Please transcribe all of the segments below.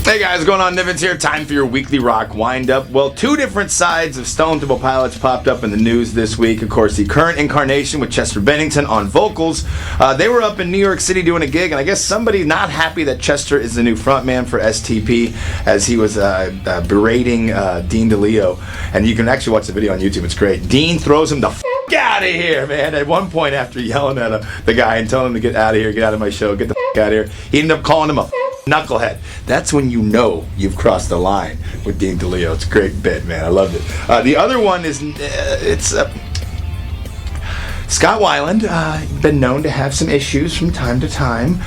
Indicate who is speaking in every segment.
Speaker 1: Hey guys, what's going on? Nivens here. Time for your weekly rock wind-up. Well, two different sides of Stone Temple Pilots popped up in the news this week. Of course, the current incarnation with Chester Bennington on vocals. They were up in New York City doing a gig, and I guess somebody not happy that Chester is the new frontman for STP, as he was berating Dean DeLeo. And you can actually watch the video on YouTube. It's great. Dean throws him the out of here, man. At one point, after yelling at the guy and telling him to get out of here, get out of my show, get the out of here, he ended up calling him a knucklehead. That's when you know you've crossed the line with Dean DeLeo. It's a great bit, man. I loved it. The other one is Scott Weiland, been known to have some issues from time to time.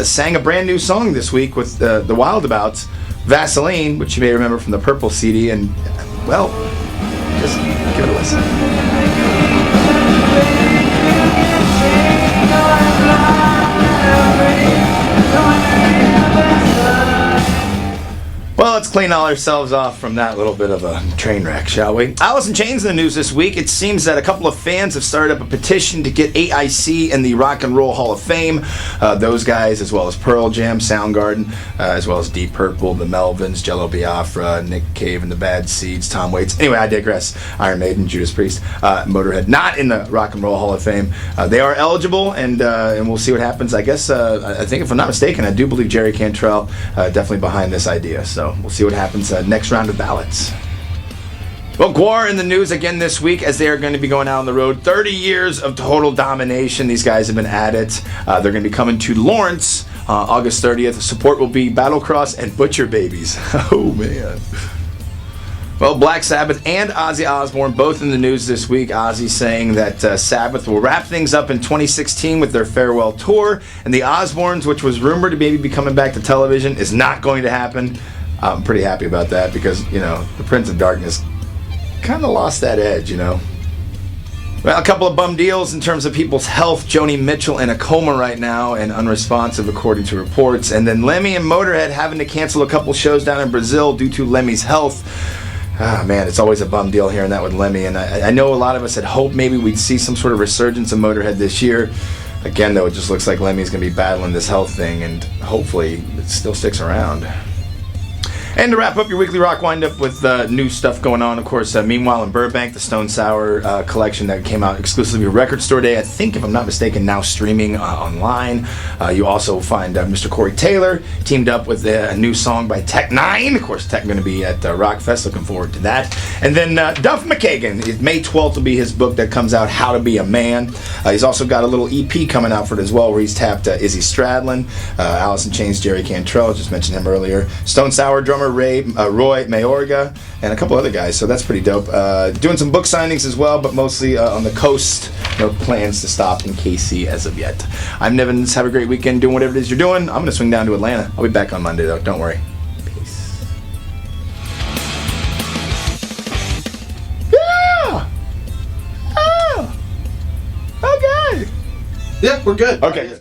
Speaker 1: Sang a brand new song this week with the Wildabouts, Vaseline, which you may remember from the Purple CD, and well, just give it a listen. Well, let's clean all ourselves off from that little bit of a train wreck, shall we? Alice in Chains in the news this week. It seems that a couple of fans have started up a petition to get AIC in the Rock and Roll Hall of Fame. Those guys, as well as Pearl Jam, Soundgarden, as well as Deep Purple, the Melvins, Jello Biafra, Nick Cave and the Bad Seeds, Tom Waits. Anyway, I digress. Iron Maiden, Judas Priest, Motorhead, not in the Rock and Roll Hall of Fame. They are eligible, and we'll see what happens. I guess, I think if I'm not mistaken, I do believe Jerry Cantrell definitely behind this idea. So we'll see what happens next round of ballots. Well, Gwar in the news again this week, as they are going to be going out on the road. 30 years of total domination. These guys have been at it. They're going to be coming to Lawrence August 30th. Support will be Battlecross and Butcher Babies. Oh, man. Well, Black Sabbath and Ozzy Osbourne both in the news this week. Ozzy saying that Sabbath will wrap things up in 2016 with their farewell tour, and the Osbournes, which was rumored to maybe be coming back to television, is not going to happen. I'm pretty happy about that because, you know, the Prince of Darkness kind of lost that edge, you know. Well, a couple of bum deals in terms of people's health. Joni Mitchell in a coma right now and unresponsive according to reports. And then Lemmy and Motorhead having to cancel a couple shows down in Brazil due to Lemmy's health. Ah, man, it's always a bum deal hearing that with Lemmy. And I know a lot of us had hoped maybe we'd see some sort of resurgence of Motorhead this year. Again, though, it just looks like Lemmy's going to be battling this health thing, and hopefully it still sticks around. And to wrap up your weekly rock wind-up with new stuff going on, of course, Meanwhile in Burbank, the Stone Sour collection that came out exclusively at Record Store Day, I think, if I'm not mistaken, now streaming online. You also find Mr. Corey Taylor teamed up with a new song by Tech Nine. Of course, Tech going to be at Rockfest, looking forward to that. And then Duff McKagan, May 12th will be his book that comes out, How to Be a Man. He's also got a little EP coming out for it as well, where he's tapped Izzy Stradlin, Alice in Chains, Jerry Cantrell, just mentioned him earlier, Stone Sour drummer Roy Mayorga, and a couple other guys, so that's pretty dope. Doing some book signings as well, but mostly on the coast. No plans to stop in KC as of yet. I'm Nivens. Have a great weekend doing whatever it is you're doing. I'm going to swing down to Atlanta. I'll be back on Monday, though. Don't worry. Peace. Yeah! Oh! Okay!
Speaker 2: Yep, we're good.
Speaker 1: Okay.